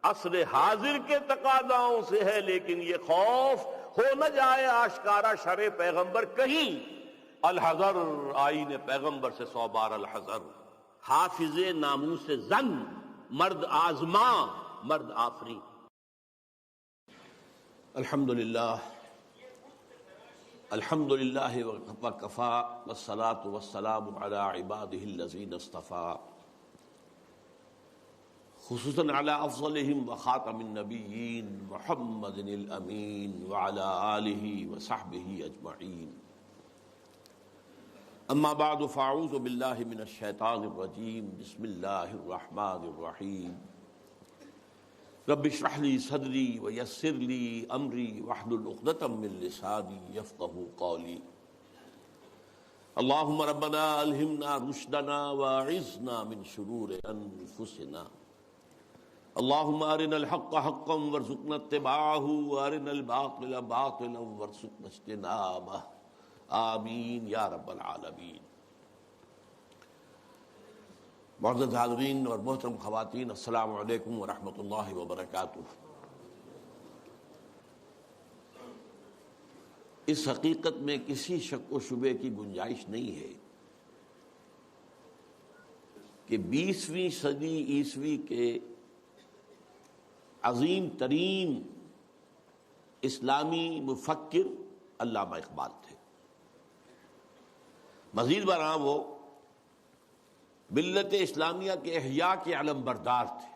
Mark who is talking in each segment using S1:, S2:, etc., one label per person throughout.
S1: عصر حاضر کے تقاضاؤں سے ہے، لیکن یہ خوف ہو نہ جائے آشکارا شرع پیغمبر کہیں۔ الحذر، آئین پیغمبر سے 100 بار الحذر۔ حافظ ناموس زن، مرد آزما مرد آفری۔ الحمدللہ الحمدللہ وکفا والصلاة والسلام علی عبادہ الذین اصطفیٰ، خصوصاً علی افضلہم وخاتم النبیین محمد الامین وعلی آلہ وصحبہ اجمعین۔ اما بعد فاعوذ باللہ من الشیطان الرجیم، بسم اللہ الرحمن الرحیم۔ رب اشرح لی صدری ویسر لی امری واحلل عقدۃ من لسانی یفقہوا قولی۔ اللہم ربنا الہمنا رشدنا واعذنا من شرور انفسنا۔ اللہم ارنا الحق حقا وارزقنا اتباعہ وارنا الباطل باطلا وارزقنا اجتنابہ، آمین یا رب العالمین۔ معزز حاضرین اور محترم خواتین، السلام علیکم ورحمۃ اللہ وبرکاتہ۔ اس حقیقت میں کسی شک و شبے کی گنجائش نہیں ہے کہ 20ویں صدی عیسوی کے عظیم ترین اسلامی مفکر علامہ اقبال تھے۔ مزید برآں وہ ملت اسلامیہ کے احیاء کے علم بردار تھے،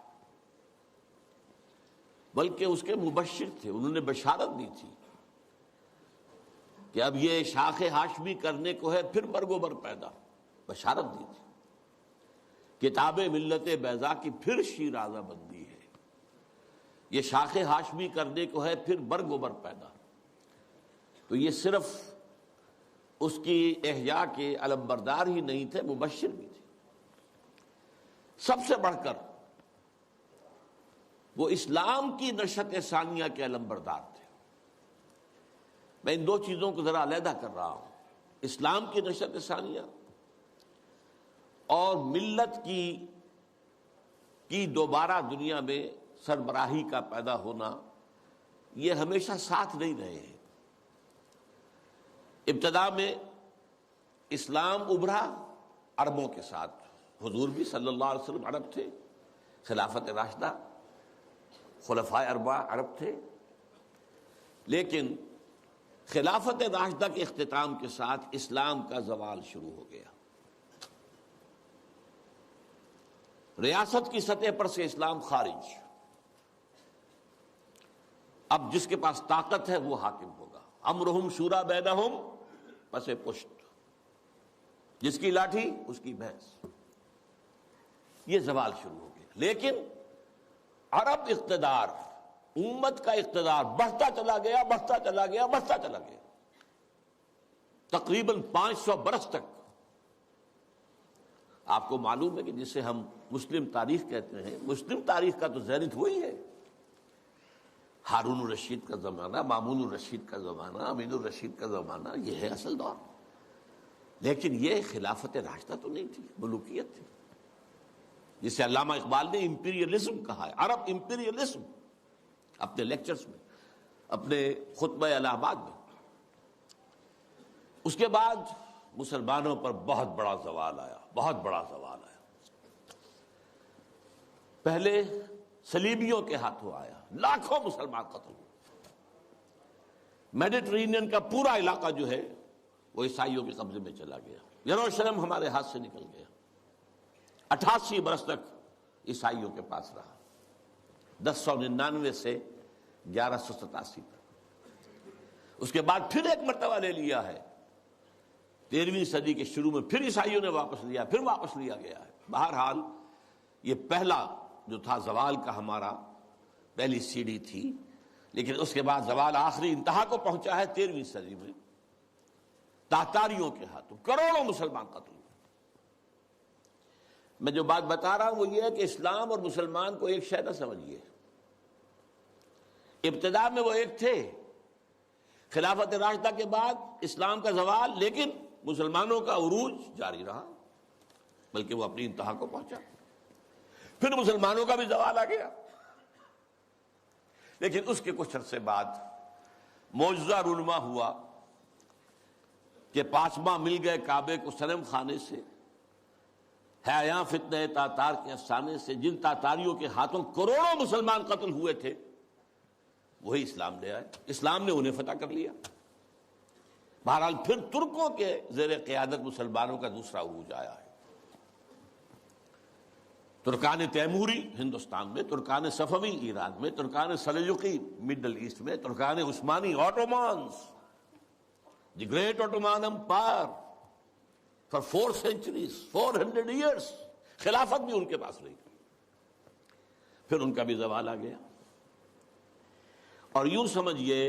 S1: بلکہ اس کے مبشر تھے۔ انہوں نے بشارت دی تھی کہ اب یہ شاخ ہاشمی کرنے کو ہے، پھر برگ و بر پیدا۔ بشارت دی تھی، کتاب ملت بیضا کی پھر شیرازہ بندی ہے، یہ شاخ ہاشمی کرنے کو ہے، پھر برگ و بر پیدا۔ تو یہ صرف اس کی احیاء کے علم بردار ہی نہیں تھے، مبشر بھی تھے۔ سب سے بڑھ کر وہ اسلام کی نشأت ثانیہ کے علم بردار تھے۔ میں ان دو چیزوں کو ذرا علیحدہ کر رہا ہوں، اسلام کی نشأت ثانیہ اور ملت کی دوبارہ دنیا میں سربراہی کا پیدا ہونا، یہ ہمیشہ ساتھ نہیں رہے ہیں۔ ابتدا میں اسلام ابھرا عربوں کے ساتھ، حضور بھی صلی اللہ علیہ وسلم عرب تھے، خلافت راشدہ خلفائے اربعہ عرب تھے، لیکن خلافت راشدہ کے اختتام کے ساتھ اسلام کا زوال شروع ہو گیا۔ ریاست کی سطح پر سے اسلام خارج، اب جس کے پاس طاقت ہے وہ حاکم ہوگا۔ امرہم شورا بینہم، پس پشت، جس کی لاٹھی اس کی بھینس۔ یہ زوال شروع ہو گیا، لیکن عرب اقتدار، امت کا اقتدار بڑھتا چلا گیا، بڑھتا چلا گیا، بڑھتا چلا گیا، تقریباً 500 برس تک۔ آپ کو معلوم ہے کہ جسے ہم مسلم تاریخ کہتے ہیں، مسلم تاریخ کا تو زینت وہی ہے۔ ہارون الرشید کا زمانہ، مامون الرشید کا زمانہ، امین الرشید کا زمانہ، یہ ہے اصل دور۔ لیکن یہ خلافت راشدہ تو نہیں تھی، ملوکیت تھی، جسے علامہ اقبال نے امپیریلزم کہا ہے، عرب امپیریلزم، اپنے لیکچرز میں، اپنے خطبہ الہ آباد میں۔ اس کے بعد مسلمانوں پر بہت بڑا زوال آیا، بہت بڑا زوال آیا۔ پہلے صلیبیوں کے ہاتھوں آیا، لاکھوں مسلمان قتل ہوئے۔ میڈیٹرینین کا پورا علاقہ جو ہے وہ عیسائیوں کے قبضے میں چلا گیا۔ یروشلم ہمارے ہاتھ سے نکل گیا، 88 برس تک عیسائیوں کے پاس رہا، 1099 سے 1187 تک۔ اس کے بعد پھر ایک مرتبہ لے لیا ہے، 13ویں صدی کے شروع میں پھر عیسائیوں نے واپس لیا، پھر واپس لیا گیا ہے۔ بہرحال یہ پہلا جو تھا زوال کا ہمارا، پہلی سیڑھی تھی، لیکن اس کے بعد زوال آخری انتہا کو پہنچا ہے 13ویں صدی میں، تاتاریوں کے ہاتھوں کروڑوں مسلمان قتل ہوئے۔ میں جو بات بتا رہا ہوں وہ یہ ہے کہ اسلام اور مسلمان کو ایک شے نہ سمجھیے۔ ابتدا میں وہ ایک تھے، خلافت راشدہ کے بعد اسلام کا زوال، لیکن مسلمانوں کا عروج جاری رہا، بلکہ وہ اپنی انتہا کو پہنچا۔ پھر مسلمانوں کا بھی زوال آ گیا، لیکن اس کے کچھ عرصے بعد معجزہ رونما ہوا کہ پاسباں مل گئے کعبے کو صنم خانے سے، ہے یہاں فتنہ تاتار کے افسانے سے، جن تاتاریوں کے ہاتھوں کروڑوں مسلمان قتل ہوئے تھے وہی اسلام لے آئے، اسلام نے انہیں فتح کر لیا۔ بہرحال پھر ترکوں کے زیر قیادت مسلمانوں کا دوسرا عروج آیا ہے۔ ترکان تیموری ہندوستان میں، ترکان صفوی ایران میں، ترکان سلجوقی مڈل ایسٹ میں، ترکان عثمانی Ottomans, the great Ottoman empire for 4 centuries 400 years، خلافت بھی ان کے پاس رہی۔ پھر ان کا بھی زوال آ گیا، اور یوں سمجھئے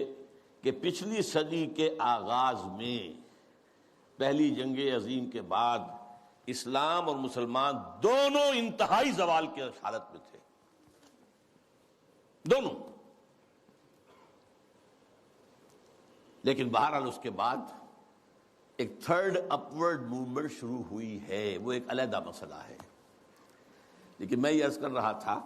S1: کہ پچھلی صدی کے آغاز میں پہلی جنگ عظیم کے بعد اسلام اور مسلمان دونوں انتہائی زوال کی حالت میں تھے، دونوں۔ لیکن بہرحال اس کے بعد ایک تھرڈ اپورڈ موومنٹ شروع ہوئی ہے، وہ ایک علیحدہ مسئلہ ہے۔ لیکن میں یہ عرض کر رہا تھا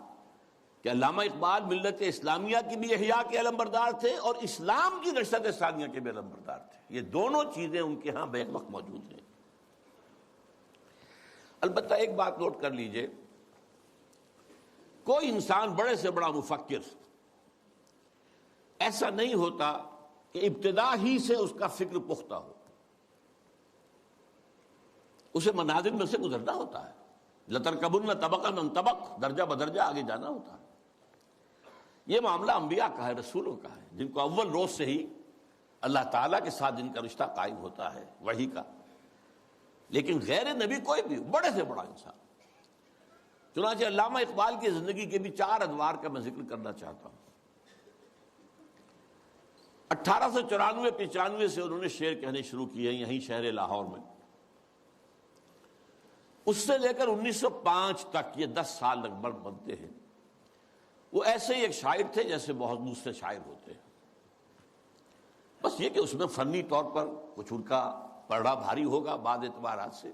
S1: کہ علامہ اقبال ملت اسلامیہ کی بھی احیاء کے علم بردار تھے اور اسلام کی نشست ثانیہ کے بھی علم بردار تھے، یہ دونوں چیزیں ان کے ہاں بیک وقت موجود ہیں۔ البتہ ایک بات نوٹ کر لیجئے، کوئی انسان بڑے سے بڑا مفکر ایسا نہیں ہوتا کہ ابتدا ہی سے اس کا فکر پختہ ہو، اسے منازل میں سے گزرنا ہوتا ہے، لَتَرْكَبُنَّ طَبَقًا عَنْ طَبَقٍ، درجہ بدرجہ آگے جانا ہوتا ہے۔ یہ معاملہ انبیاء کا ہے، رسولوں کا ہے، جن کو اول روز سے ہی اللہ تعالیٰ کے ساتھ جن کا رشتہ قائم ہوتا ہے وحی کا۔ لیکن غیر نبی کوئی بھی بڑے سے بڑا انسان، چنانچہ علامہ اقبال کی زندگی کے بھی 4 ادوار کا میں ذکر کرنا چاہتا ہوں۔ 1894-95 سے انہوں نے شعر کہنے شروع کیے یہیں شہر لاہور میں، اس سے لے کر 1905 تک، یہ 10 سال لگ بھگ بنتے ہیں، وہ ایسے ہی ایک شاعر تھے جیسے بہت دوسرے شاعر ہوتے ہیں، بس یہ کہ اس میں فنی طور پر کچھ ان کا پڑھا بھاری ہوگا بعض اعتبارات سے،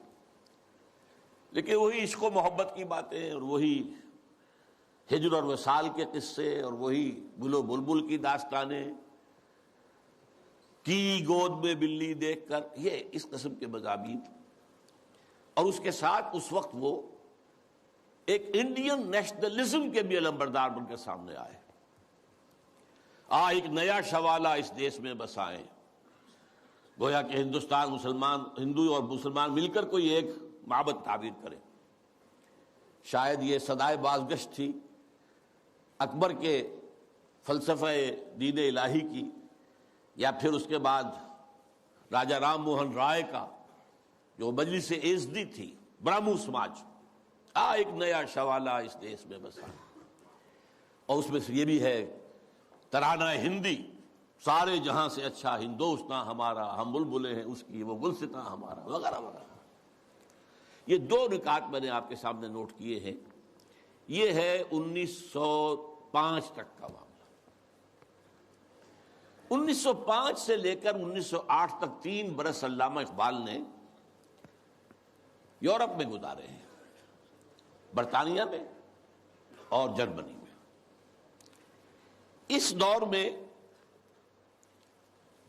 S1: لیکن وہی عشق و محبت کی باتیں اور وہی ہجر اور وصال کے قصے اور وہی گل و بلبل کی داستانیں، کی گود میں بلی دیکھ کر، یہ اس قسم کے مضامین، اور اس کے ساتھ اس وقت وہ ایک انڈین نیشنلزم کے بھی علمبردار بن کے سامنے آئے۔ ایک نیا شوالہ اس دیش میں بسائیں، گویا کہ ہندوستان مسلمان، ہندو اور مسلمان مل کر کوئی ایک معبد تعبیر کریں۔ شاید یہ صدائے بازگشت تھی اکبر کے فلسفہ دین الہی کی، یا پھر اس کے بعد راجہ رام موہن رائے کا جو مجلس ایزدی تھی، برہمو سماج، ایک نیا شوالہ اس دیش میں بسا، اور اس میں سے یہ بھی ہے ترانہ ہندی، سارے جہاں سے اچھا ہندوستاں ہمارا، ہم بلبلیں ہیں اس کی، وہ گلستاں ہمارا، وغیرہ وغیرہ۔ یہ 2 نکات میں نے آپ کے سامنے نوٹ کیے ہیں۔ یہ ہے 1905 تک کا معاملہ۔ 1905 سے لے کر 1908 تک 3 برس علامہ اقبال نے یورپ میں گزارے ہیں، برطانیہ میں اور جرمنی میں۔ اس دور میں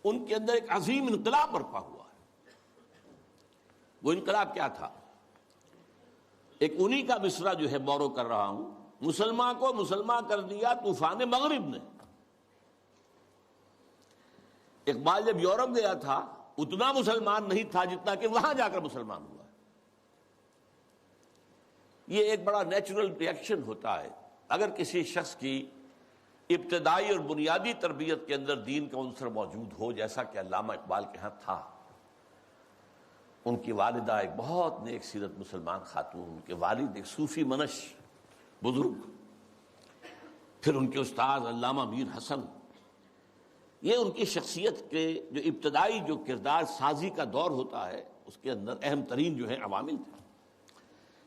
S1: ان کے اندر ایک عظیم انقلاب برپا ہوا ہے۔ وہ انقلاب کیا تھا؟ ایک انہی کا مصرع جو ہے بورو کر رہا ہوں، مسلمان کو مسلمان کر دیا طوفان مغرب نے۔ اقبال جب یورپ گیا تھا اتنا مسلمان نہیں تھا جتنا کہ وہاں جا کر مسلمان ہوا۔ یہ ایک بڑا نیچرل ری ایکشن ہوتا ہے اگر کسی شخص کی ابتدائی اور بنیادی تربیت کے اندر دین کا عنصر موجود ہو، جیسا کہ علامہ اقبال کے ہاں تھا۔ ان کی والدہ ایک بہت نیک سیرت مسلمان خاتون، ان کے والد ایک صوفی منش بزرگ، پھر ان کے استاد علامہ میر حسن، یہ ان کی شخصیت کے جو ابتدائی جو کردار سازی کا دور ہوتا ہے اس کے اندر اہم ترین جو ہے عوامل تھے۔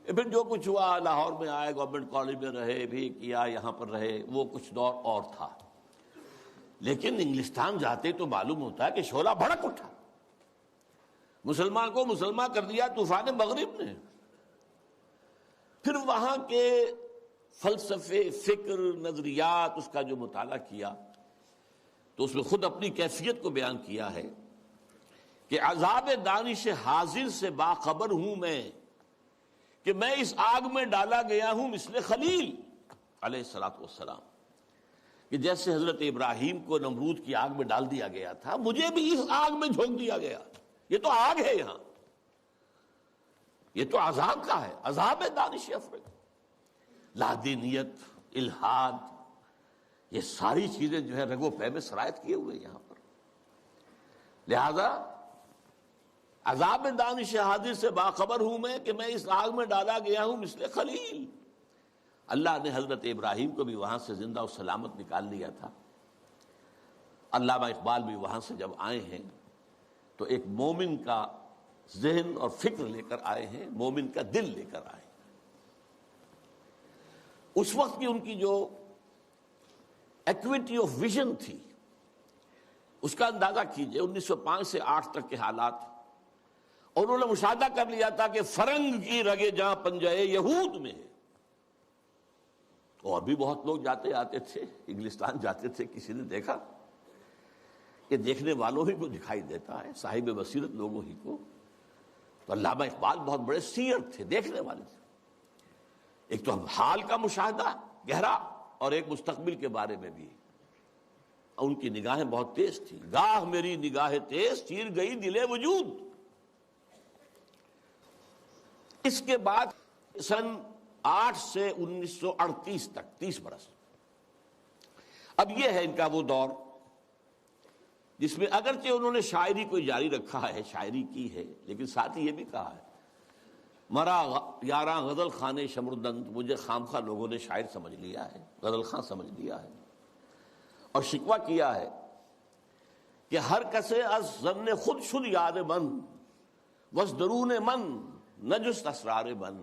S1: پھر جو کچھ ہوا، لاہور میں آئے، گورنمنٹ کالج میں رہے بھی کیا، یہاں پر رہے، وہ کچھ دور اور تھا۔ لیکن انگلستان جاتے تو معلوم ہوتا ہے کہ شعلہ بھڑک اٹھا، مسلمان کو مسلمان کر دیا طوفان مغرب نے۔ پھر وہاں کے فلسفے، فکر، نظریات، اس کا جو مطالعہ کیا تو اس میں خود اپنی کیفیت کو بیان کیا ہے کہ عذاب دانش حاضر سے باخبر ہوں میں کہ میں اس آگ میں ڈالا گیا ہوں مثل خلیل علیہ الصلوۃ والسلام، کہ جیسے حضرت ابراہیم کو نمرود کی آگ میں ڈال دیا گیا تھا، مجھے بھی اس آگ میں جھونک دیا گیا۔ یہ تو آگ ہے، یہاں یہ تو عذاب کا ہے، عذاب دانش افرط، لادینیت، الحاد، یہ ساری چیزیں جو ہے رگ و پے میں سرایت کیے ہوئے یہاں پر۔ لہذا عذاب دانش حاضر سے باخبر ہوں میں کہ میں اس آگ میں ڈالا گیا ہوں مثل خلیل۔ اللہ نے حضرت ابراہیم کو بھی وہاں سے زندہ و سلامت نکال لیا تھا۔ علامہ اقبال بھی وہاں سے جب آئے ہیں تو ایک مومن کا ذہن اور فکر لے کر آئے ہیں، مومن کا دل لے کر آئے ہیں۔ اس وقت کی ان کی جو ایکویٹی آف ویژن تھی اس کا اندازہ کیجئے، 1905 سے 8 تک کے حالات، اور انہوں نے مشاہدہ کر لیا تھا کہ فرنگ کی رگے جہاں پنجے یہود میں ہے۔ اور بھی بہت لوگ جاتے آتے تھے، انگلستان جاتے تھے، کسی نے دیکھا کہ دیکھنے والوں ہی کو دکھائی دیتا ہے، صاحب بصیرت لوگوں ہی کو۔ تو علامہ اقبال بہت بڑے سیر تھے، دیکھنے والے تھے، ایک تو حال کا مشاہدہ گہرا اور ایک مستقبل کے بارے میں بھی۔ ان کی نگاہیں بہت تیز تھی، گاہ میری نگاہ تیز چیر گئی دل وجود۔ اس کے بعد سن 8 سے 1938 تک 30 برس، اب یہ ہے ان کا وہ دور جس میں اگرچہ انہوں نے شاعری کو جاری رکھا ہے، شاعری کی ہے، لیکن ساتھ ہی یہ بھی کہا ہے مرا یاراں غزل خانے شمردند، مجھے خامخواہ لوگوں نے شاعر سمجھ لیا ہے، غزل خاں سمجھ لیا ہے، اور شکوہ کیا ہے کہ ہر کسے از ظن خود شد یاد من وز درون من نجست اسرار من۔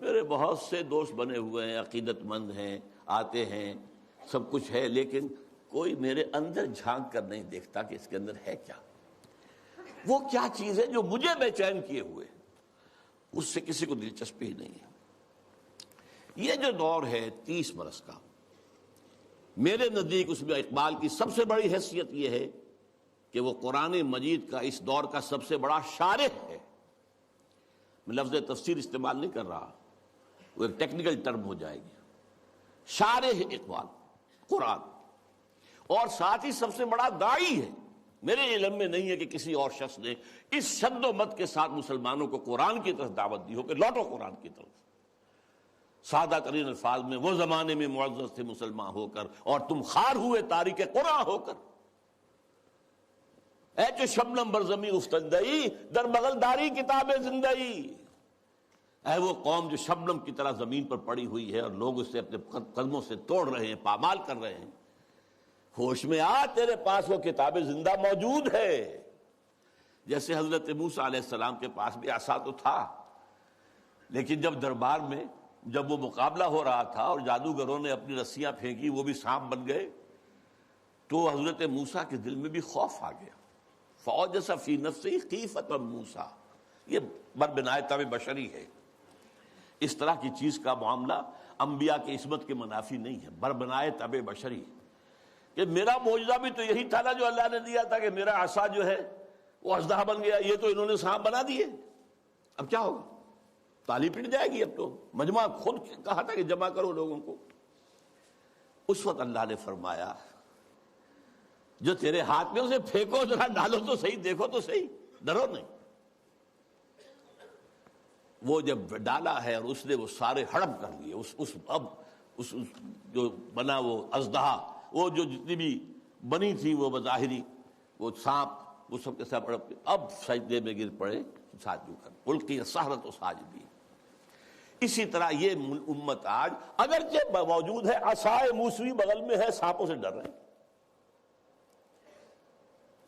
S1: میرے بہت سے دوست بنے ہوئے ہیں، عقیدت مند ہیں، آتے ہیں، سب کچھ ہے، لیکن کوئی میرے اندر جھانک کر نہیں دیکھتا کہ اس کے اندر ہے کیا، وہ کیا چیز ہے جو مجھے بے چین کیے ہوئے، اس سے کسی کو دلچسپی ہی نہیں ہے۔ یہ جو دور ہے 30 برس کا، میرے نزدیک اس میں اقبال کی سب سے بڑی حیثیت یہ ہے کہ وہ قرآن مجید کا اس دور کا سب سے بڑا شارح ہے۔ میں لفظ تفسیر استعمال نہیں کر رہا، وہ ایک ٹیکنیکل ٹرم ہو جائے گی۔ شارح اقبال قرآن، اور ساتھ ہی سب سے بڑا داعی ہے۔ میرے علم میں نہیں ہے کہ کسی اور شخص نے اس شد و مت کے ساتھ مسلمانوں کو قرآن کی طرف دعوت دی ہو کہ لوٹو قرآن کی طرف۔ سادہ ترین الفاظ میں، وہ زمانے میں معزز تھے مسلمان ہو کر اور تم خار ہوئے تاریک قرآن ہو کر، اے چو شبنم بر زمیں افتندئی در بغل داری کتاب زندئی۔ اے وہ قوم جو شبنم کی طرح زمین پر پڑی ہوئی ہے اور لوگ اسے اپنے قدموں سے توڑ رہے ہیں، پامال کر رہے ہیں، ہوش میں آ، تیرے پاس وہ کتاب زندہ موجود ہے۔ جیسے حضرت موسیٰ علیہ السلام کے پاس بھی عصا تو تھا، لیکن جب دربار میں جب وہ مقابلہ ہو رہا تھا اور جادوگروں نے اپنی رسیاں پھینکی، وہ بھی سانپ بن گئے، تو حضرت موسیٰ کے دل میں بھی خوف آ گیا۔ فَأَوْجَسَ فِي نَفْسِهِ خِیفَةً موسیٰ، یہ بربنائے طبع بشری ہے۔ اس طرح کی چیز کا معاملہ انبیاء کی عصمت کے منافی نہیں ہے، بربنائے طبع بشری، کہ میرا معجزہ بھی تو یہی تھا نا جو اللہ نے دیا تھا کہ میرا عصا جو ہے وہ اژدہا بن گیا، یہ تو انہوں نے سانپ بنا دیے، اب کیا ہوگا؟ تالی پٹ جائے گی۔ اب تو مجمع خود کہا تھا کہ جمع کرو لوگوں کو۔ اس وقت اللہ نے فرمایا جو تیرے ہاتھ میں اسے پھینکو، ذرا ڈالو تو صحیح، دیکھو تو صحیح، ڈرو نہیں۔ وہ جب ڈالا ہے اور اس نے وہ سارے ہڑپ کر لیے، اس جو بنا وہ اژدہا، وہ جو جتنی بھی بنی تھی وہ بظاہری وہ سانپ، وہ سب کے ساتھ ہڑپ کے اب سجدے میں گر پڑے ساجدوں کر، القی السحرۃ ساجدین۔ اسی طرح یہ امت آج اگرچہ موجود ہے، عصائے موسوی بغل میں ہے، سانپوں سے ڈر رہے ہیں،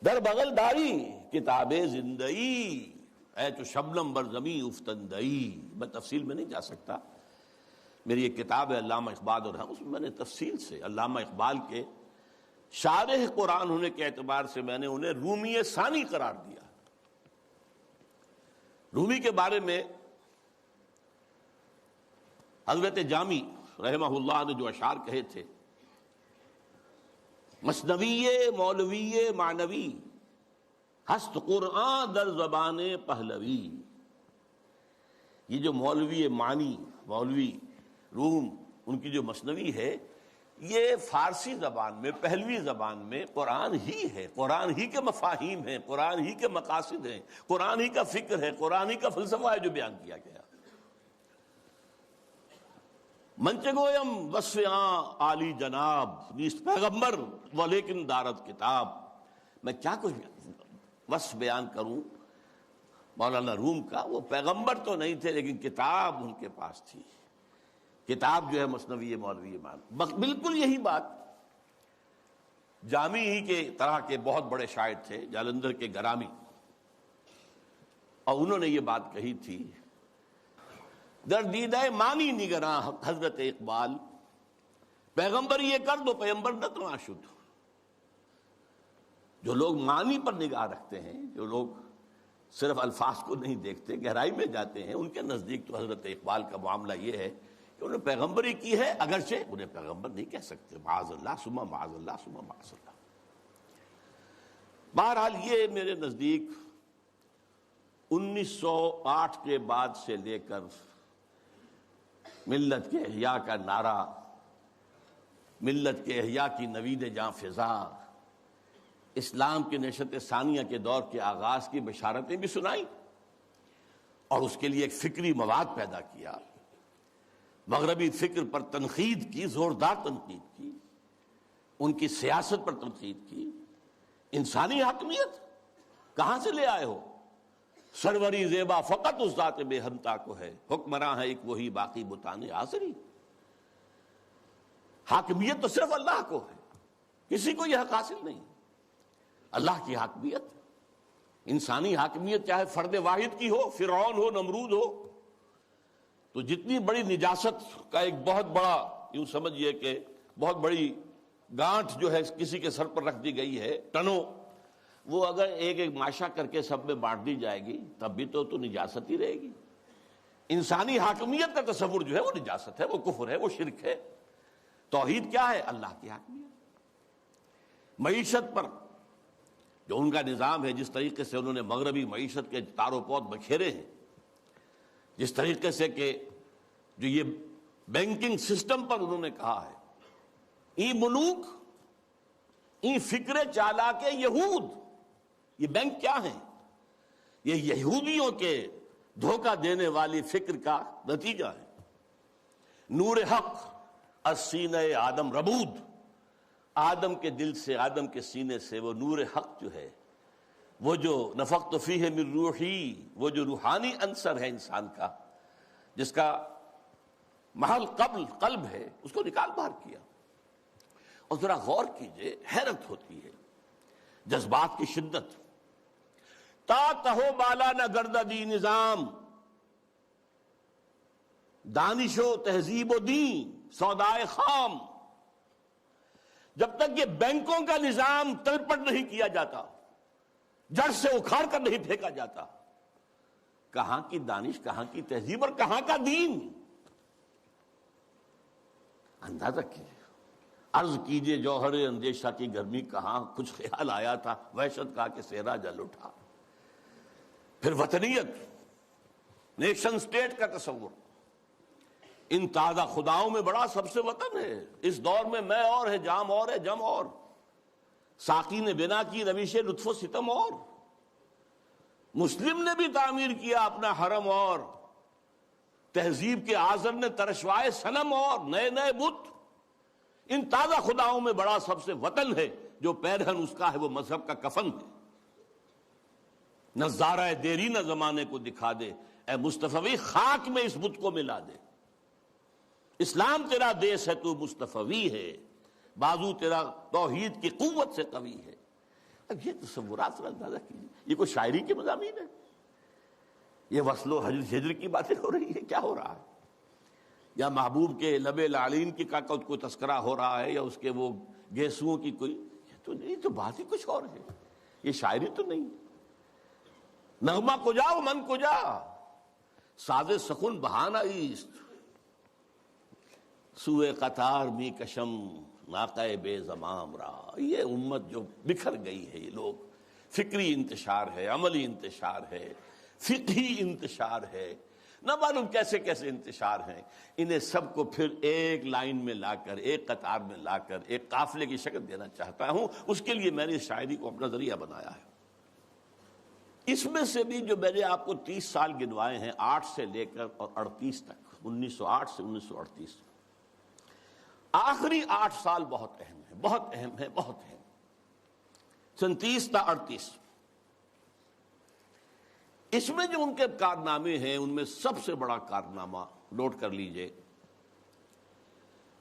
S1: در بغل داری کتاب زندئی، اے تو شبنم بر زمیں افتندئی۔ میں تفصیل میں نہیں جا سکتا، میری ایک کتاب ہے علامہ اقبال اور اس میں میں نے تفصیل سے علامہ اقبال کے شارح قرآن ہونے کے اعتبار سے میں نے انہیں رومی ثانی قرار دیا۔ رومی کے بارے میں حضرت جامی رحمہ اللہ نے جو اشعار کہے تھے، مثنوی مولوی معنوی ہست قرآن در زبان پہلوی. یہ جو مولوی معنی، مولوی روم، ان کی جو مثنوی ہے، یہ فارسی زبان میں، پہلوی زبان میں قرآن ہی ہے، قرآن ہی کے مفاہیم ہیں، قرآن ہی کے مقاصد ہیں، قرآن ہی کا فکر ہے، قرآن ہی کا فلسفہ ہے جو بیان کیا گیا. منچ گویم وصف عالی جناب نیست پیغمبر ولیکن دارت کتاب. میں کیا کچھ وصف بیان کروں مولانا روم کا، وہ پیغمبر تو نہیں تھے لیکن کتاب ان کے پاس تھی. کتاب جو ہے مثنوی مولوی مان. بالکل یہی بات جامی ہی کے طرح کے بہت بڑے شاعر تھے، جالندھر کے گرامی، اور انہوں نے یہ بات کہی تھی، در دیدہ مانی نگراں حضرت اقبال، پیغمبر یہ کر دو پیغمبر نہ تو آشد. جو لوگ معنی پر نگاہ رکھتے ہیں، جو لوگ صرف الفاظ کو نہیں دیکھتے، گہرائی میں جاتے ہیں، ان کے نزدیک تو حضرت اقبال کا معاملہ یہ ہے کہ انہوں نے پیغمبری کی ہے، اگرچہ انہیں پیغمبر نہیں کہہ سکتے، معاذ اللہ ثم معاذ اللہ ثم معاذ اللہ. بہرحال یہ میرے نزدیک 1908 کے بعد سے لے کر ملت کے احیاء کا نعرہ، ملت کے احیاء کی نوید جاں فضا، اسلام کے نشأت ثانیہ کے دور کے آغاز کی بشارتیں بھی سنائیں، اور اس کے لیے ایک فکری مواد پیدا کیا، مغربی فکر پر تنقید کی، زوردار تنقید کی، ان کی سیاست پر تنقید کی. انسانی حاکمیت کہاں سے لے آئے ہو؟ سروری زیبا فقط اس ذات بے ہمتا کو ہے، حکمراں ہے ایک وہی باقی بتان آزری. حاکمیت تو صرف اللہ کو ہے، کسی کو یہ حق حاصل نہیں. اللہ کی حاکمیت، انسانی حاکمیت چاہے فرد واحد کی ہو، فرعون ہو، نمرود ہو، تو جتنی بڑی نجاست کا ایک بہت بڑا، یوں سمجھئے کہ بہت بڑی گانٹھ جو ہے کسی کے سر پر رکھ دی گئی ہے، ٹنوں، وہ اگر ایک ایک ماشا کر کے سب میں بانٹ دی جائے گی تب بھی تو نجاست ہی رہے گی. انسانی حاکمیت کا تصور جو ہے وہ نجاست ہے، وہ کفر ہے، وہ شرک ہے. توحید کیا ہے؟ اللہ کی حاکمیت. معیشت پر جو ان کا نظام ہے، جس طریقے سے انہوں نے مغربی معیشت کے تار و پود بکھیرے ہیں، جس طریقے سے کہ جو یہ بینکنگ سسٹم پر انہوں نے کہا ہے، ای ملوک ای فکر چالاک یہود. یہ بینک کیا ہیں؟ یہ یہودیوں کے دھوکہ دینے والی فکر کا نتیجہ ہے. نور حق از سینہ آدم ربود، آدم کے دل سے، آدم کے سینے سے وہ نور حق جو ہے، وہ جو نفخت فیہ من روحی، وہ جو روحانی عنصر ہے انسان کا، جس کا محل قلب ہے، اس کو نکال باہر کیا. اور ذرا غور کیجئے، حیرت ہوتی ہے جذبات کی شدت. تا تہو بالا نہ گردہ دی نظام، دانش و تہذیب و دین سودائے خام. جب تک یہ بینکوں کا نظام تلپٹ نہیں کیا جاتا، جڑ سے اکھاڑ کر نہیں پھینکا جاتا، کہاں کی دانش، کہاں کی تہذیب اور کہاں کا دین؟ اندازہ کیجیے. عرض کیجیے جوہر اندیشہ کی گرمی کہاں، کچھ خیال آیا تھا، وحشت کا کہ صحرا جل اٹھا. پھر وطنیت، نیشن سٹیٹ کا تصور، ان تازہ خداؤں میں بڑا سب سے وطن ہے. اس دور میں میں اور ہے، جام اور ہے، جم اور. ساقی نے بنا کی روش لطف و ستم اور. مسلم نے بھی تعمیر کیا اپنا حرم اور. تہذیب کے آذر نے ترشوائے صنم اور، نئے نئے بت. ان تازہ خداؤں میں بڑا سب سے وطن ہے، جو پیرہن اس کا ہے وہ مذہب کا کفن ہے. نظارہ دیری نہ زمانے کو دکھا دے، اے مصطفی خاک میں اس بت کو ملا دے. اسلام تیرا دیس ہے، تو مصطفی ہے، بازو تیرا توحید کی قوت سے قوی ہے. اب یہ تصورات سے اندازہ کیجیے، یہ کوئی شاعری کے مضامین ہے؟ یہ وصل و ہجر کی باتیں ہو رہی ہے؟ کیا ہو رہا ہے؟ یا محبوب کے لب لعلین کی کا کوئی تذکرہ ہو رہا ہے، یا اس کے وہ گیسوؤں کی کوئی؟ یہ تو بات ہی کچھ اور ہے، یہ شاعری تو نہیں. نغمہ کجا و من کجا، ساز سخن بہانہ ایست. سوئے قطار می کشم ناقہ بے زمام را. یہ امت جو بکھر گئی ہے، یہ لوگ، فکری انتشار ہے، عملی انتشار ہے، فقہی انتشار ہے، نہ معلوم کیسے کیسے انتشار ہیں. انہیں سب کو پھر ایک لائن میں لا کر، ایک قطار میں لا کر ایک قافلے کی شکل دینا چاہتا ہوں. اس کے لیے میں نے شاعری کو اپنا ذریعہ بنایا ہے. اس میں سے بھی جو میں نے آپ کو 30 سال گنوائے ہیں، 8 سے لے کر اور 38 تک، 1908 سے 1938، آخری 8 سال بہت اہم ہے، بہت اہم ہے، بہت اہم. 37 تا 38، اس میں جو ان کے کارنامے ہیں، ان میں سب سے بڑا کارنامہ نوٹ کر لیجئے،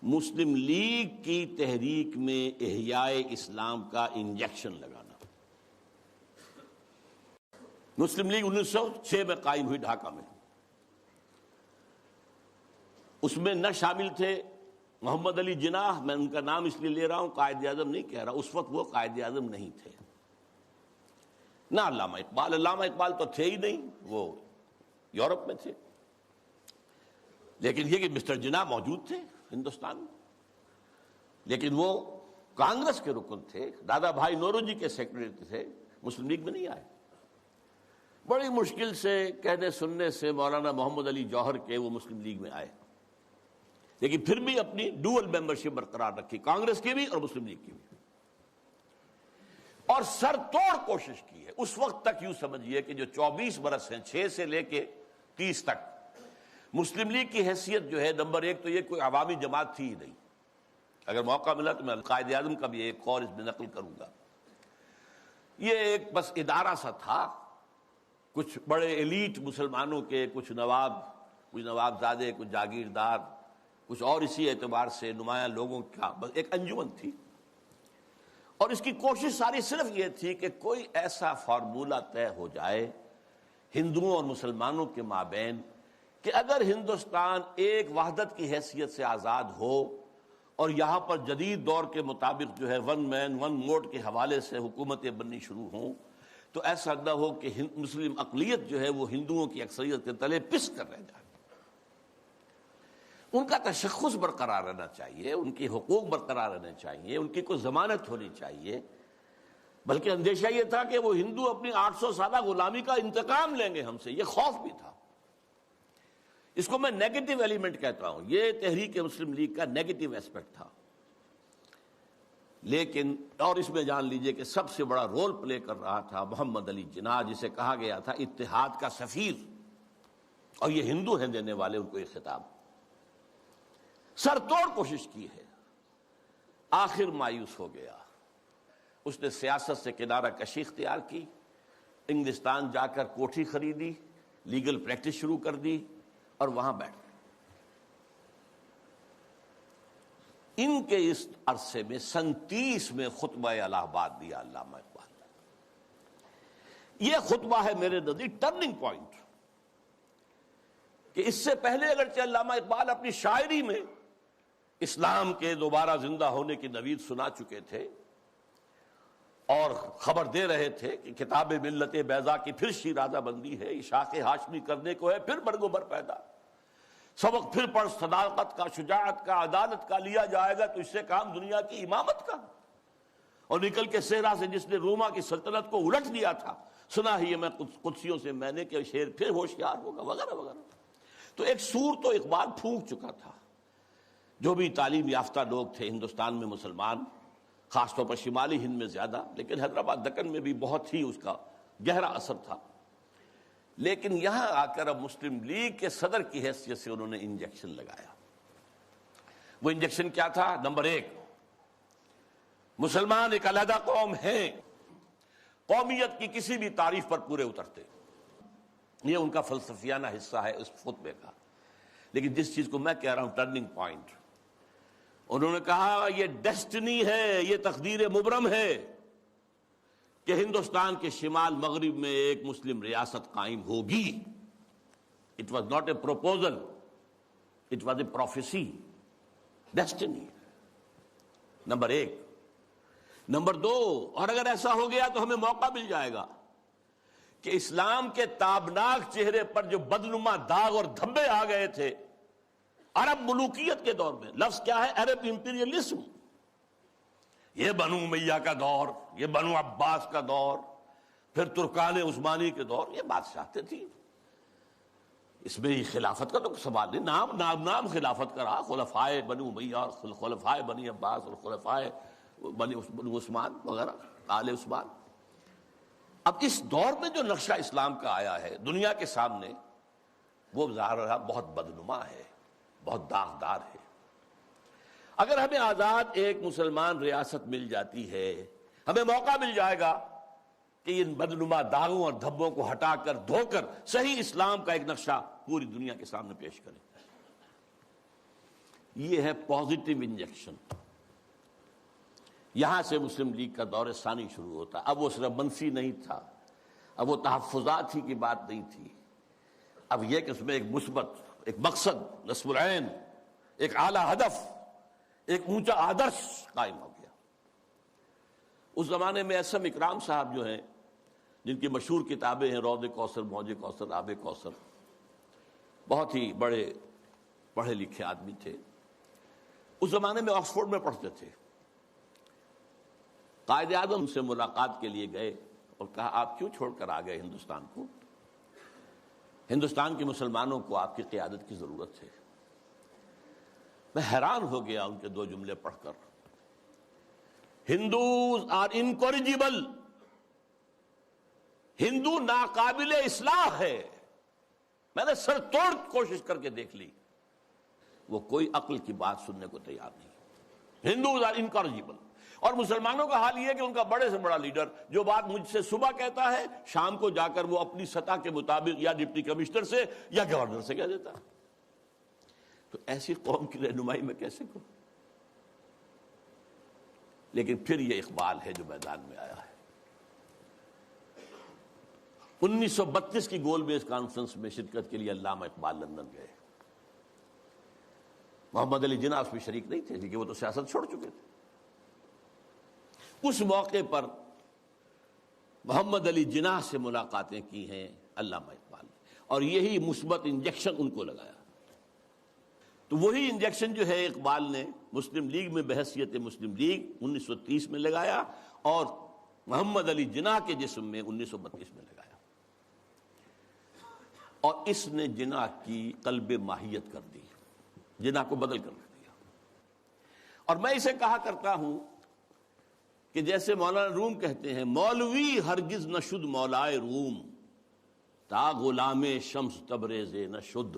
S1: مسلم لیگ کی تحریک میں احیاء اسلام کا انجیکشن لگانا. مسلم لیگ 1906 میں قائم ہوئی ڈھاکہ میں. اس میں نہ شامل تھے محمد علی جناح، میں ان کا نام اس لیے لے رہا ہوں، قائد اعظم نہیں کہہ رہا، اس وقت وہ قائد اعظم نہیں تھے. نہ علامہ اقبال، علامہ اقبال تو تھے ہی نہیں، وہ یورپ میں تھے. لیکن یہ کہ مسٹر جناح موجود تھے ہندوستان میں، لیکن وہ کانگریس کے رکن تھے، دادا بھائی نوروجی کے سیکرٹری تھے، مسلم لیگ میں نہیں آئے. بڑی مشکل سے کہنے سننے سے مولانا محمد علی جوہر کے وہ مسلم لیگ میں آئے، لیکن پھر بھی اپنی ڈوئل ممبرشپ برقرار رکھی، کانگریس کی بھی اور مسلم لیگ کی بھی، اور سر توڑ کوشش کی ہے. اس وقت تک یوں سمجھیے کہ جو 24 برس ہیں، 6 سے لے کے 30 تک، مسلم لیگ کی حیثیت جو ہے، نمبر ایک تو یہ کوئی عوامی جماعت تھی ہی نہیں. اگر موقع ملا تو میں قائد اعظم کا بھی ایک قول اس میں نقل کروں گا. یہ ایک بس ادارہ سا تھا، کچھ بڑے ایلیٹ مسلمانوں کے، کچھ نوابزادے، کچھ جاگیردار، کچھ اور اسی اعتبار سے نمایاں لوگوں کا بس ایک انجمن تھی. اور اس کی کوشش ساری صرف یہ تھی کہ کوئی ایسا فارمولہ طے ہو جائے ہندوؤں اور مسلمانوں کے مابین کہ اگر ہندوستان ایک وحدت کی حیثیت سے آزاد ہو اور یہاں پر جدید دور کے مطابق جو ہے ون مین ون ووٹ کے حوالے سے حکومتیں بننی شروع ہوں، تو ایسا نہ ہو کہ مسلم اقلیت جو ہے وہ ہندوؤں کی اکثریت کے تلے پس کر رہ جائے. ان کا تشخص برقرار رہنا چاہیے، ان کی حقوق برقرار رہنے چاہیے، ان کی کوئی ضمانت ہونی چاہیے. بلکہ اندیشہ یہ تھا کہ وہ ہندو اپنی 800 سالہ غلامی کا انتقام لیں گے ہم سے، یہ خوف بھی تھا. اس کو میں نیگیٹو ایلیمنٹ کہتا ہوں، یہ تحریک مسلم لیگ کا نیگیٹو ایسپیکٹ تھا. لیکن اور اس میں جان لیجئے کہ سب سے بڑا رول پلے کر رہا تھا محمد علی جناح، جسے کہا گیا تھا اتحاد کا سفیر، اور یہ ہندو ہیں دینے والے ان کو یہ خطاب. سر توڑ کوشش کی ہے، آخر مایوس ہو گیا. اس نے سیاست سے کنارہ کشی اختیار کی، انگلستان جا کر کوٹھی خریدی، لیگل پریکٹس شروع کر دی اور وہاں بیٹھ گئے. ان کے اس عرصے میں 37 میں خطبہ الہ آباد دیا علامہ اقبال نے. یہ خطبہ ہے میرے نزدیک ٹرننگ پوائنٹ، کہ اس سے پہلے اگرچہ علامہ اقبال اپنی شاعری میں اسلام کے دوبارہ زندہ ہونے کی نوید سنا چکے تھے اور خبر دے رہے تھے کہ کتاب ملت بیضا کی پھر شیرازہ بندی ہے، اشاق ہاشمی کرنے کو ہے پھر برگوبر پیدا، سبق پھر پڑھ صداقت کا، شجاعت کا، عدالت کا، لیا جائے گا تو اس سے کام دنیا کی امامت کا. اور نکل کے صحرا سے جس نے روما کی سلطنت کو الٹ دیا تھا، سنا ہی میں قدسیوں سے میں نے کہ شیر پھر ہوشیار ہوگا، وغیرہ وغیرہ. تو ایک سور تو اقبال پھونک چکا تھا. جو بھی تعلیم یافتہ لوگ تھے ہندوستان میں مسلمان، خاص طور پر شمالی ہند میں زیادہ، لیکن حیدرآباد دکن میں بھی بہت ہی اس کا گہرا اثر تھا. لیکن یہاں آ کر اب مسلم لیگ کے صدر کی حیثیت سے انہوں نے انجیکشن لگایا. وہ انجیکشن کیا تھا؟ نمبر ایک، مسلمان ایک علیحدہ قوم ہیں، قومیت کی کسی بھی تعریف پر پورے اترتے. یہ ان کا فلسفیانہ حصہ ہے اس خطبے کا. لیکن جس چیز کو میں کہہ رہا ہوں ٹرننگ پوائنٹ، انہوں نے کہا یہ ڈیسٹنی ہے، یہ تقدیر مبرم ہے کہ ہندوستان کے شمال مغرب میں ایک مسلم ریاست قائم ہوگی. It was not a proposal, it was a prophecy, destiny. Number ایک. نمبر دو، اور اگر ایسا ہو گیا تو ہمیں موقع مل جائے گا کہ اسلام کے تابناک چہرے پر جو بدنما داغ اور دھبے آ گئے تھے عرب ملوکیت کے دور میں، لفظ کیا ہے؟ عرب امپیریلزم. یہ بنو امیہ کا دور، یہ بنو عباس کا دور، پھر ترکان عثمانی کے دور، یہ بادشاہتیں تھیں. اس میں خلافت کا تو سوال نہیں، نام خلافت کا رہا، خلفائے بنو امیہ اور خلفائے بنی عباس اور خلفائے بنو عثمان وغیرہ، آل عثمان. اب اس دور میں جو نقشہ اسلام کا آیا ہے دنیا کے سامنے، وہ ظاہر بہت بدنما ہے، بہت داغدار ہے. اگر ہمیں آزاد ایک مسلمان ریاست مل جاتی ہے، ہمیں موقع مل جائے گا کہ ان بدنما داغوں اور دھبوں کو ہٹا کر دھو کر صحیح اسلام کا ایک نقشہ پوری دنیا کے سامنے پیش کریں. یہ ہے پازیٹیو انجیکشن. یہاں سے مسلم لیگ کا دور ثانی شروع ہوتا. اب وہ صرف منفی نہیں تھا، اب وہ تحفظات ہی کی بات نہیں تھی، اب یہ کہ اس میں ایک مثبت، ایک مقصد، نصب العین، ایک اعلیٰ ہدف، ایک اونچا آدرش قائم ہو گیا. اس زمانے میں اعظم اکرام صاحب جو ہیں، جن کی مشہور کتابیں ہیں روض کوثر، موج کوثر، آب کوثر، بہت ہی بڑے پڑھے لکھے آدمی تھے. اس زمانے میں آکسفورڈ میں پڑھتے تھے. قائد اعظم سے ملاقات کے لیے گئے اور کہا آپ کیوں چھوڑ کر آ گئے ہندوستان کو؟ ہندوستان کے مسلمانوں کو آپ کی قیادت کی ضرورت ہے. میں حیران ہو گیا ان کے دو جملے پڑھ کر. ہندوز آر انکوریجیبل، ہندو ناقابل اصلاح ہے. میں نے سر توڑ کوشش کر کے دیکھ لی، وہ کوئی عقل کی بات سننے کو تیار نہیں. Hindus are incorrigible. اور مسلمانوں کا حال یہ ہے کہ ان کا بڑے سے بڑا لیڈر جو بات مجھ سے صبح کہتا ہے، شام کو جا کر وہ اپنی سطح کے مطابق یا ڈپٹی کمشنر سے یا گورنر سے کہہ دیتا ہے. تو ایسی قوم کی رہنمائی میں کیسے کروں؟ لیکن پھر یہ اقبال ہے جو میدان میں آیا ہے. 1932 کی گول میز کانفرنس میں شرکت کے لیے علامہ اقبال لندن گئے. محمد علی جناح اس میں شریک نہیں تھے کیونکہ وہ تو سیاست چھوڑ چکے تھے. اس موقع پر محمد علی جناح سے ملاقاتیں کی ہیں علامہ اقبال نے، اور یہی مثبت انجیکشن ان کو لگایا. تو وہی انجیکشن جو ہے اقبال نے مسلم لیگ میں بحیثیت مسلم لیگ 1930 میں لگایا اور محمد علی جناح کے جسم میں 1932 میں لگایا. اور اس نے جناح کی قلب ماہیت کر دی، جناح کو بدل کر دیا. اور میں اسے کہا کرتا ہوں کہ جیسے مولانا روم کہتے ہیں، مولوی ہرگز نہ شد مولائے روم، تا غلام شمس تبریز نہ شد.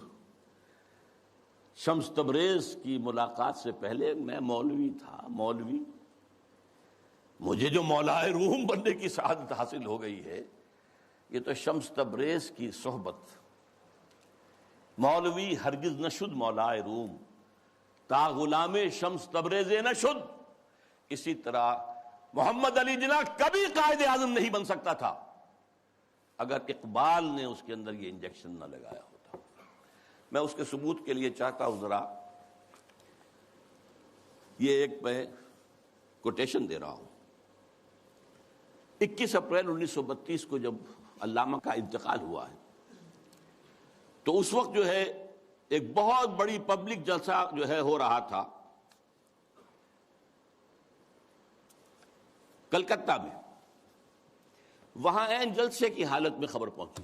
S1: شمس تبریز کی ملاقات سے پہلے میں مولوی تھا. مولوی، مجھے جو مولائے روم بننے کی سعادت حاصل ہو گئی ہے، یہ تو شمس تبریز کی صحبت. مولوی ہرگز نہ شد مولائے روم، تا غلام شمس تبریز نہ شد. اسی طرح محمد علی جناح کبھی قائد اعظم نہیں بن سکتا تھا اگر اقبال نے اس کے اندر یہ انجیکشن نہ لگایا ہوتا. میں اس کے ثبوت کے لیے چاہتا ہوں ذرا یہ ایک میں کوٹیشن دے رہا ہوں. 21 اپریل 1932 کو جب علامہ کا انتقال ہوا ہے تو اس وقت جو ہے ایک بہت بڑی پبلک جلسہ جو ہے ہو رہا تھا کلکتہ میں. وہاں عین جلسے کی حالت میں خبر پہنچی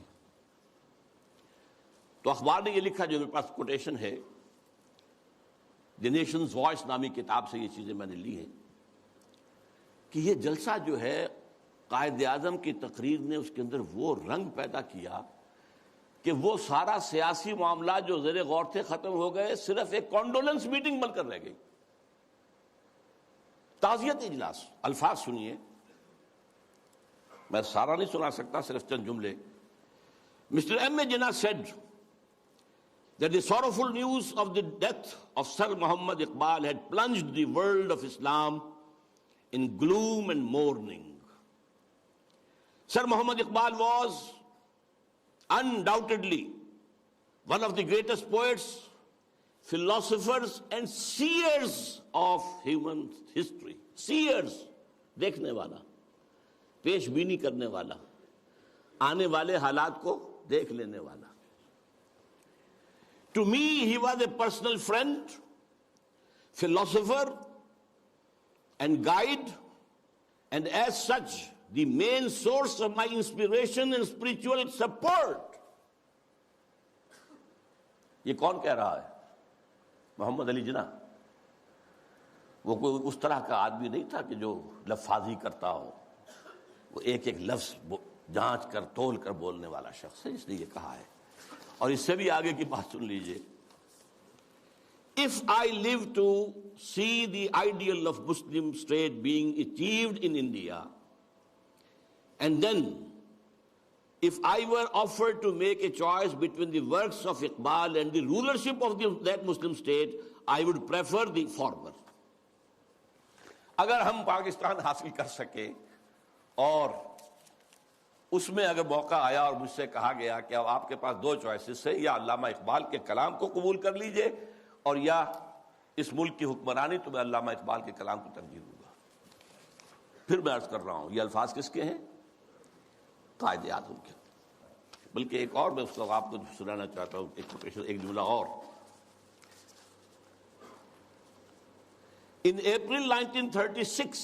S1: تو اخبار نے یہ لکھا، جو میرے پاس کوٹیشن ہے، دی نیشنز وائس نامی کتاب سے یہ چیزیں میں نے لی ہیں، کہ یہ جلسہ جو ہے قائد اعظم کی تقریر نے اس کے اندر وہ رنگ پیدا کیا کہ وہ سارا سیاسی معاملات جو زیر غور تھے ختم ہو گئے، صرف ایک کانڈولنس میٹنگ بن کر رہ گئی. تعزیت اجلاس. الفاظ سنیے، میں سارا نہیں سنا سکتا، صرف چند جملے. Mr. M. A. Jinnah said that the sorrowful news of the death of Sir Muhammad Iqbal had plunged the world of Islam in gloom and mourning. Sir Muhammad Iqbal was undoubtedly one of the greatest poets, philosophers and seers of human history. Seers, دیکھنے والا، پیش بینی کرنے والا، آنے والے حالات کو دیکھ لینے والا. To me, he was a personal friend, philosopher, and guide, and as such, the main source of my inspiration and spiritual support. یہ کون کہہ رہا ہے؟ محمد علی جناح. وہ کوئی اس طرح کا آدمی نہیں تھا کہ جو لفاظی کرتا ہو. وہ ایک ایک لفظ جانچ کر تول کر بولنے والا شخص ہے، اس نے یہ کہا ہے. اور اس سے بھی آگے کی بات سن لیجئے. If I live to see the ideal of Muslim state being achieved in India, and then if I were offered to make a choice between the works of Iqbal and the rulership of that Muslim state, I would prefer the former. اگر ہم پاکستان حاصل کر سکے اور اس میں اگر موقع آیا اور مجھ سے کہا گیا کہ اب آپ کے پاس دو چوائسز ہے، یا علامہ اقبال کے کلام کو قبول کر لیجئے اور یا اس ملک کی حکمرانی، تو میں علامہ اقبال کے کلام کو ترجیح دوں گا. پھر میں عرض کر رہا ہوں، یہ الفاظ کس کے ہیں؟ قائد اعظم کے. بلکہ ایک اور میں اس کو آپ کو سنانا چاہتا ہوں، ایک جملہ اور. In April 1936,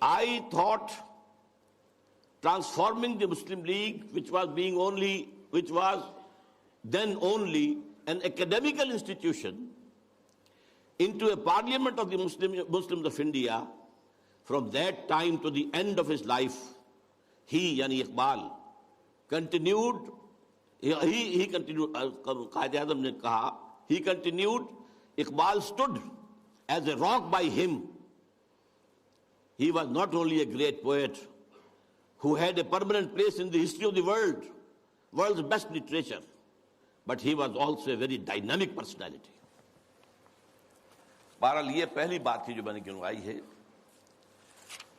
S1: I thought transforming the Muslim League, which was then only an academical institution, into a parliament of the Muslims of India. From that time to the end of his life, he, yani Iqbal, continued, he continued, Qaid Azam ne kaha, he continued, Iqbal stood as a rock by him. He was not only a great poet who had a permanent place in the history of the world's best literature, but he was also a very dynamic personality. بہرحال یہ پہلی بات تھی جو میں نے گنوائی ہے.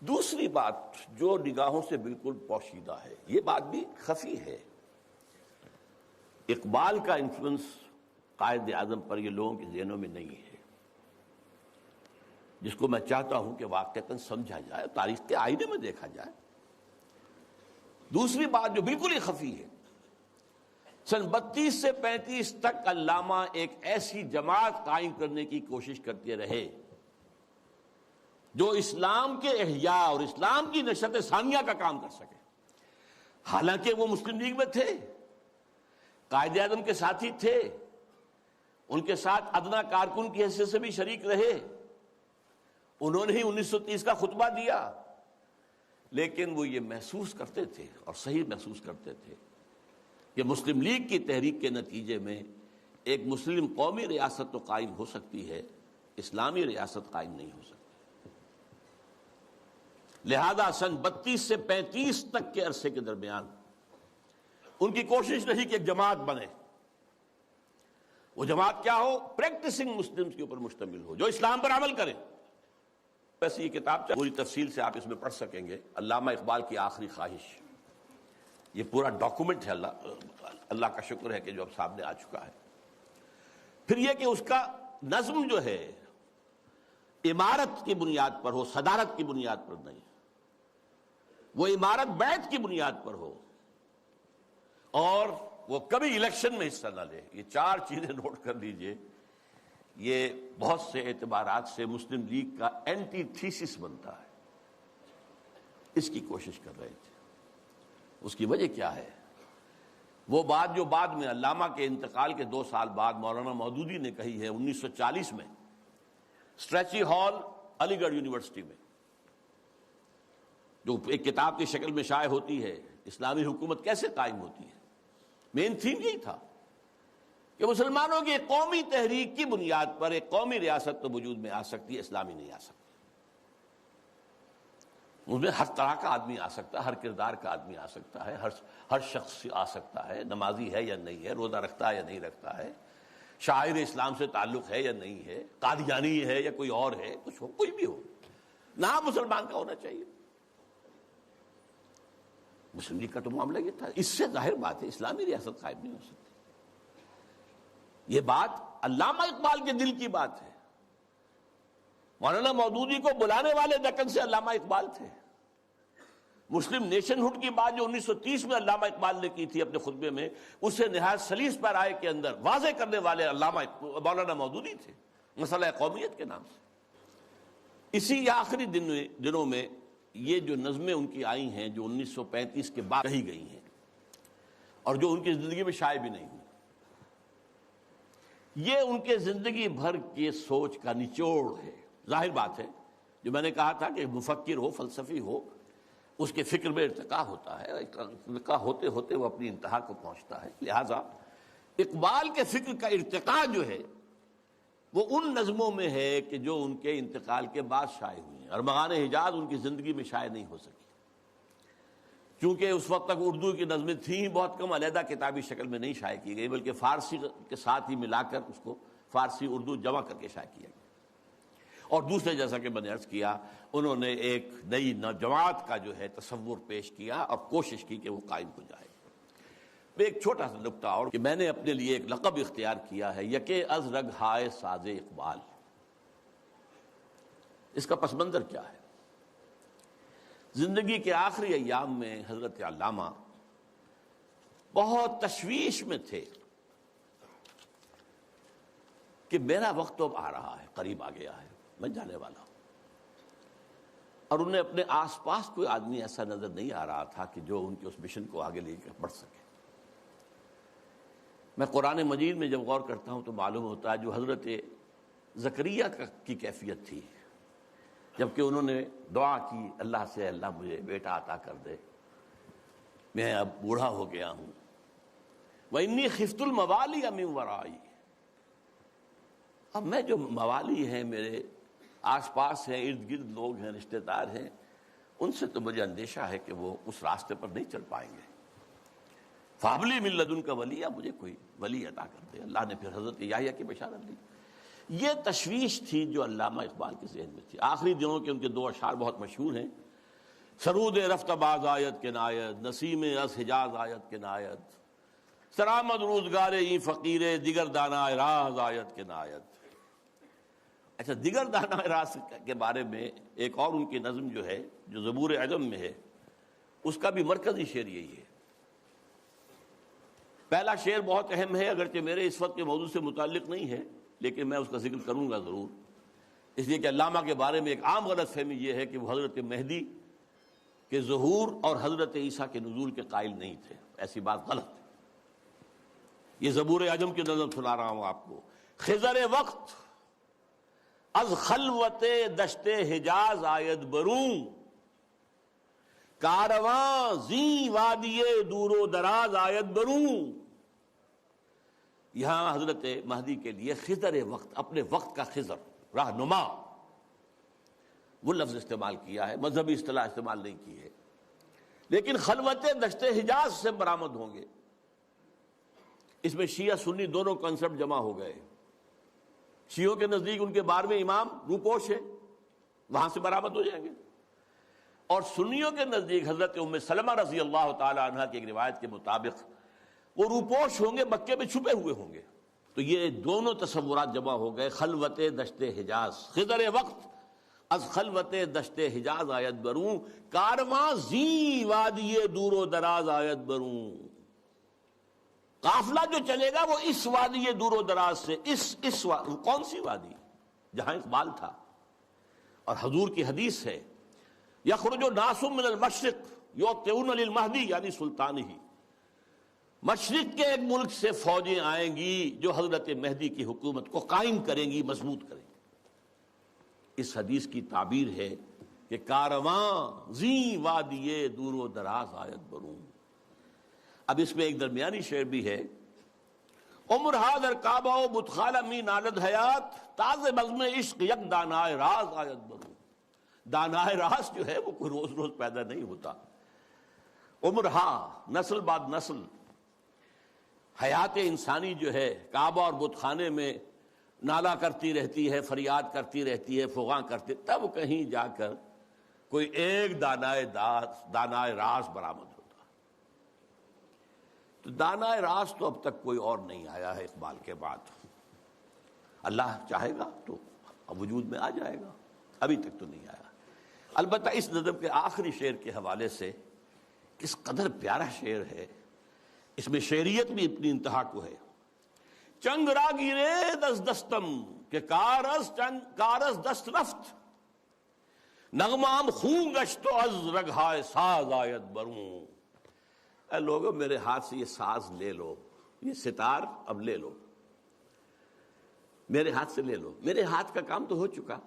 S1: دوسری بات جو نگاہوں سے بالکل پوشیدہ ہے، یہ بات بھی خفی ہے. اقبال کا انفلوئنس قائد اعظم پر یہ لوگوں کے ذہنوں میں نہیں ہے، جس کو میں چاہتا ہوں کہ واقعتاً سمجھا جائے، تاریخ کے آئینے میں دیکھا جائے. دوسری بات جو بالکل ہی خفی ہے، سن 32 سے 35 تک علامہ ایک ایسی جماعت قائم کرنے کی کوشش کرتے رہے جو اسلام کے احیاء اور اسلام کی نشرت ثانیہ کا کام کر سکے. حالانکہ وہ مسلم لیگ میں تھے، قائد اعظم کے ساتھی تھے، ان کے ساتھ ادنا کارکن کی حیثیت سے بھی شریک رہے. انہوں نے ہی 1930 کا خطبہ دیا. لیکن وہ یہ محسوس کرتے تھے اور صحیح محسوس کرتے تھے کہ مسلم لیگ کی تحریک کے نتیجے میں ایک مسلم قومی ریاست تو قائم ہو سکتی ہے، اسلامی ریاست قائم نہیں ہو سکتی. لہذا سن 32 سے 35 تک کے عرصے کے درمیان ان کی کوشش رہی کہ ایک جماعت بنے. وہ جماعت کیا ہو؟ پریکٹسنگ مسلمز کے اوپر مشتمل ہو، جو اسلام پر عمل کرے. ویسے یہ کتاب پوری تفصیل سے آپ اس میں پڑھ سکیں گے، علامہ اقبال کی آخری خواہش. یہ پورا ڈاکومنٹ ہے. اللہ کا شکر ہے کہ جو اب سامنے آ چکا ہے. پھر یہ کہ اس کا نظم جو ہے عمارت کی بنیاد پر ہو، صدارت کی بنیاد پر نہیں. وہ عمارت بیعت کی بنیاد پر ہو، اور وہ کبھی الیکشن میں حصہ نہ لے. یہ چار چیزیں نوٹ کر لیجئے. یہ بہت سے اعتبارات سے مسلم لیگ کا اینٹی تھیسس بنتا ہے. اس کی کوشش کر رہے تھے. اس کی وجہ کیا ہے؟ وہ بات جو بعد میں علامہ کے انتقال کے 2 سال بعد مولانا مودودی نے کہی ہے 1940 میں اسٹریچی ہال علی گڑھ یونیورسٹی میں، جو ایک کتاب کی شکل میں شائع ہوتی ہے، اسلامی حکومت کیسے قائم ہوتی ہے. مین تھیم یہی تھا کہ مسلمانوں کی ایک قومی تحریک کی بنیاد پر ایک قومی ریاست تو وجود میں آ سکتی ہے، اسلامی نہیں آ سکتی. اس میں ہر طرح کا آدمی آ سکتا ہے، ہر کردار کا آدمی آ سکتا ہے، ہر شخص آ سکتا ہے. نمازی ہے یا نہیں ہے، روزہ رکھتا ہے یا نہیں رکھتا ہے، شاعر اسلام سے تعلق ہے یا نہیں ہے، قادیانی ہے یا کوئی اور ہے، کچھ ہو، کوئی بھی ہو، نام مسلمان کا ہونا چاہیے. مسلم لیگ کا تو معاملہ یہ تھا. اس سے ظاہر بات ہے اسلامی ریاست قائم نہیں ہو سکتی. یہ بات علامہ اقبال کے دل کی بات ہے. مولانا مودودی کو بلانے والے دکن سے علامہ اقبال تھے. مسلم نیشن ہوڈ کی بات جو 1930 میں علامہ اقبال نے کی تھی اپنے خطبے میں، اسے نہایت سلیس پیرائے کے اندر واضح کرنے والے علامہ مولانا مودودی تھے، مسئلہ قومیت کے نام سے۔ اسی آخری دنوں میں یہ جو نظمیں ان کی آئی ہیں جو 1935 کے بعد کہی گئی ہیں اور جو ان کی زندگی میں شائع بھی نہیں ہوئی، یہ ان کے زندگی بھر کی سوچ کا نچوڑ ہے۔ ظاہر بات ہے، جو میں نے کہا تھا کہ مفکر ہو، فلسفی ہو، اس کے فکر میں ارتقاء ہوتا ہے، ارتقاء ہوتے ہوتے وہ اپنی انتہا کو پہنچتا ہے۔ لہذا اقبال کے فکر کا ارتقاء جو ہے وہ ان نظموں میں ہے کہ جو ان کے انتقال کے بعد شائع ہوئی ہیں، ارمغان حجاز ان کی زندگی میں شائع نہیں ہو سکی، چونکہ اس وقت تک اردو کی نظمیں تھیں بہت کم، علیحدہ کتابی شکل میں نہیں شائع کی گئی، بلکہ فارسی کے ساتھ ہی ملا کر اس کو فارسی اردو جمع کر کے شائع کیا گیا۔ اور دوسرے، جیسا کہ میں نے عرض کیا، انہوں نے ایک نئی نوجوانت کا جو ہے تصور پیش کیا اور کوشش کی کہ وہ قائم ہو جائے۔ ایک چھوٹا سا نکتہ اور کہ میں نے اپنے لیے ایک لقب اختیار کیا ہے، یکے از رگ ہائے ساز اقبال۔ اس کا پس منظر کیا ہے؟ زندگی کے آخری ایام میں حضرت علامہ بہت تشویش میں تھے کہ میرا وقت تو اب آ رہا ہے، قریب آ گیا ہے، میں جانے والا ہوں، اور انہیں اپنے آس پاس کوئی آدمی ایسا نظر نہیں آ رہا تھا کہ جو ان کے اس مشن کو آگے لے کر بڑھ سکے۔ میں قرآن مجید میں جب غور کرتا ہوں تو معلوم ہوتا ہے جو حضرت زکریا کی کیفیت تھی، جبکہ انہوں نے دعا کی اللہ سے، اللہ مجھے بیٹا عطا کر دے، میں اب بوڑھا ہو گیا ہوں، وَإِنِّي خِفْتُ الْمَوَالِيَ مِنْ وَرَائِي، اب میں جو موالی ہیں، میرے آس پاس ہیں، ارد گرد لوگ ہیں، رشتہ دار ہیں، ان سے تو مجھے اندیشہ ہے کہ وہ اس راستے پر نہیں چل پائیں گے۔ فَهَبْ لِي مِن لَّدُنْكَ وَلِيًّا، مجھے کوئی ولی عطا کر دے۔ اللہ نے پھر حضرت یحییٰ کی بشارت دی۔ یہ تشویش تھی جو علامہ اقبال کے ذہن میں تھی۔ آخری دنوں کے ان کے دو اشعار بہت مشہور ہیں، سرود رفت باز آیت کے نایت، نسیم از حجاز آیت کے نایت، سرآمد روزگار این فقیر دیگر دانا راز آیت کے نایت۔ اچھا، دیگر دانا راز کے بارے میں ایک اور ان کی نظم جو ہے جو زبور عجم میں ہے، اس کا بھی مرکزی شعر یہی ہے۔ پہلا شعر بہت اہم ہے، اگرچہ میرے اس وقت کے موضوع سے متعلق نہیں ہے، لیکن میں اس کا ذکر کروں گا ضرور، اس لیے کہ علامہ کے بارے میں ایک عام غلط فہمی یہ ہے کہ وہ حضرت مہدی کے ظہور اور حضرت عیسیٰ کے نزول کے قائل نہیں تھے۔ ایسی بات غلط ہے۔ یہ زبور عجم کی نظم سنا رہا ہوں آپ کو۔ خضر وقت از خلوت دشت حجاز آید برون، کارواں زی وادی دور و دراز آید برون۔ یہاں حضرت مہدی کے لیے خضر وقت، اپنے وقت کا خضر، رہنما، وہ لفظ استعمال کیا ہے، مذہبی اصطلاح استعمال نہیں کی ہے، لیکن خلوت دشت حجاز سے برآمد ہوں گے۔ اس میں شیعہ سنی دونوں کنسپٹ جمع ہو گئے۔ شیعوں کے نزدیک ان کے 12ویں امام روپوش ہے، وہاں سے برآمد ہو جائیں گے، اور سنیوں کے نزدیک حضرت ام سلمہ رضی اللہ تعالی عنہ کی ایک روایت کے مطابق وہ روپوش ہوں گے، مکے میں چھپے ہوئے ہوں گے۔ تو یہ دونوں تصورات جمع ہو گئے۔ خلوت دشت حجاز، خضر وقت از خلوت دشت حجاز آیت بروں، کارواں زی وادی دور و دراز آیت بروں۔ قافلہ جو چلے گا وہ اس وادی دور و دراز سے، کون سی وادی؟ جہاں اقبال تھا، اور حضور کی حدیث ہے، یخرج ناس من المشرق یوطئون للمہدی، یعنی سلطان ہی، مشرق کے ایک ملک سے فوجیں آئیں گی جو حضرت مہدی کی حکومت کو قائم کریں گی، مضبوط کریں گی۔ اس حدیث کی تعبیر ہے کہ کارواں زی وادی دور و دراز آیت بروں۔ اب اس میں ایک درمیانی شعر بھی ہے، عمر حاضر کعبہ و بتخانہ می نالد حیات، تاز بزم عشق یک دانائے راز آیت بروں۔ دانائے راز جو ہے وہ کوئی روز روز پیدا نہیں ہوتا۔ عمر نسل بعد نسل حیات انسانی جو ہے کعبہ اور بت خانے میں نالا کرتی رہتی ہے، فریاد کرتی رہتی ہے، فغاں کرتی، تب کہیں جا کر کوئی ایک دانائے راز برآمد ہوتا۔ تو دانائے راز تو اب تک کوئی اور نہیں آیا ہے اقبال کے بعد۔ اللہ چاہے گا تو اب وجود میں آ جائے گا، ابھی تک تو نہیں آیا۔ البتہ اس نظم کے آخری شعر کے حوالے سے کس قدر پیارا شعر ہے، اس میں شعریت بھی اپنی انتہا کو ہے۔ چنگ را گیرے دست دستم کہ کارز دست رفت، نغمام خون گشت و از رگہائے ساز آیت بروں۔ اے لوگوں میرے ہاتھ سے یہ ساز لے لو، یہ ستار اب لے لو، میرے ہاتھ سے لے لو، میرے ہاتھ کا کام تو ہو چکا،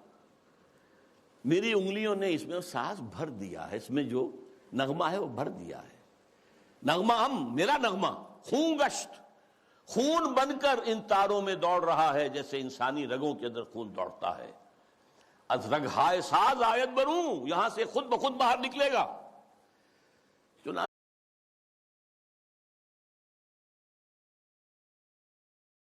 S1: میری انگلیوں نے اس میں ساز بھر دیا ہے، اس میں جو نغمہ ہے وہ بھر دیا ہے۔ نغمہ میرا نغمہ خون گشت، خون بن کر ان تاروں میں دوڑ رہا ہے جیسے انسانی رگوں کے اندر خون دوڑتا ہے۔ از رگ ہائے ساز آیت بروں، یہاں سے خود بخود باہر نکلے گا۔